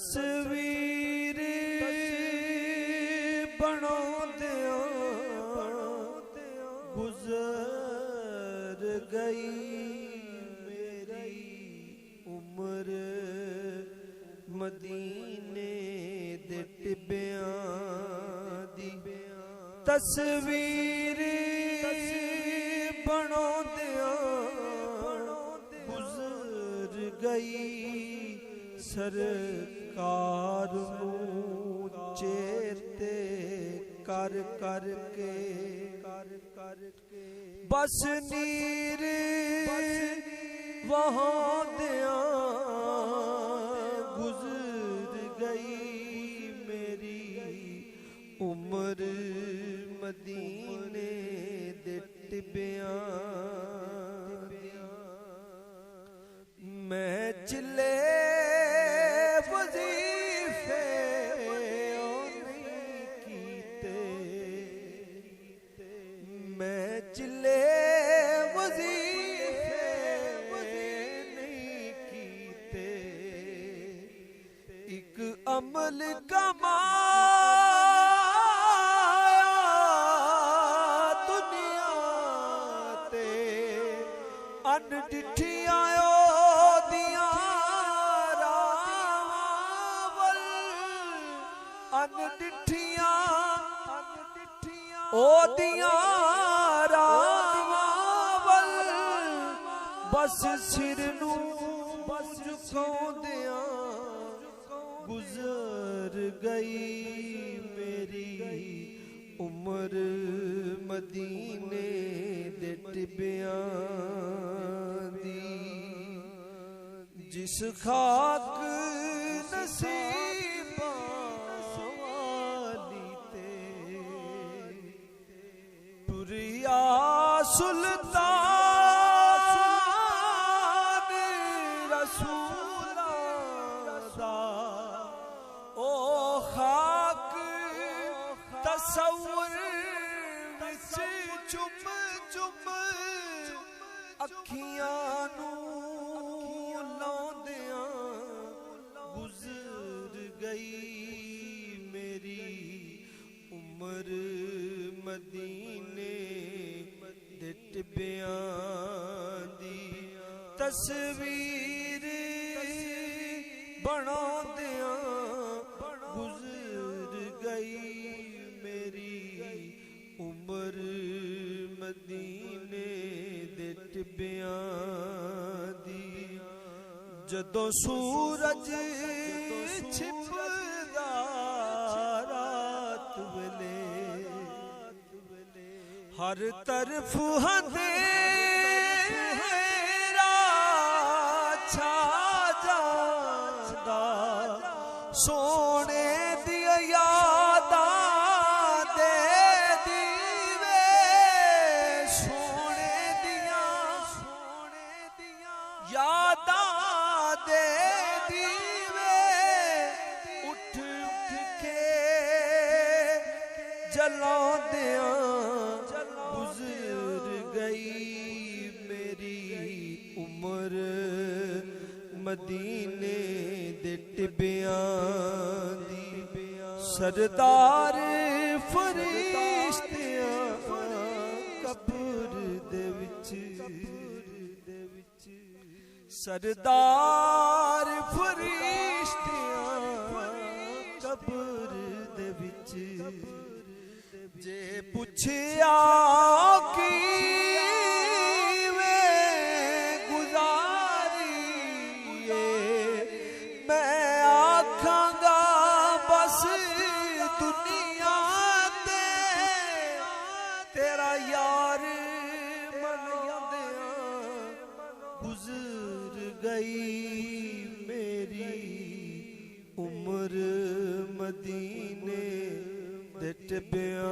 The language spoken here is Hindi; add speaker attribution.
Speaker 1: तस्वीर बनाउंदिया गुजर गई मेरी उम्र मदीने दे टिब्बियां दी तस्वीर बनाउंदिया गुजर गई सरकार चेते कर कर के बस नीर वहाँ दिया गुजर गई मेरी उम्र मदीने दे टिब्बियां मैं चिल्ले वजीफे नहीं कीते मैं चिल्ले वजीफे नहीं कीते एक अमल कमाया दुनिया ते अनडिठियां अनडिठियां ओदियां रावां बस सिर नू झुकाउंदियां गुजर गई मेरी उम्र मदीने दे टिब्बियां दी जिस खाक नसीबां सुल्तान रसूला दा ओ खाक तसव्वुर विच चुम चुम अखियां नू लाउंदियां गुजर गई मेरी उम्र मदीने दे टिब्बियां दी तस्वीर बनाउंदियां गुजर गई मेरी उम्र मदीने दे टिब्बियां दी जदों सूरज छिपदा रात वेले हर तरफ अंधेरा छा जांदा सोने दिया यादां दे दीवे सोने दिया यादां दे दीवे उठ उठ के जलाउंदियां गुजर गई मेरी उम्र मदीने दे टिब्बियां दी सरदार फरिश्तियां कब्र दे विच सरदार फरिश्तियां कब्र दे विच जे पुछया की वे गुजारी मैं आखांगा बस दुनिया ते तेरा यार मनाउंदियां गुजर गई मेरी उम्र मदीने दे टिब्बियां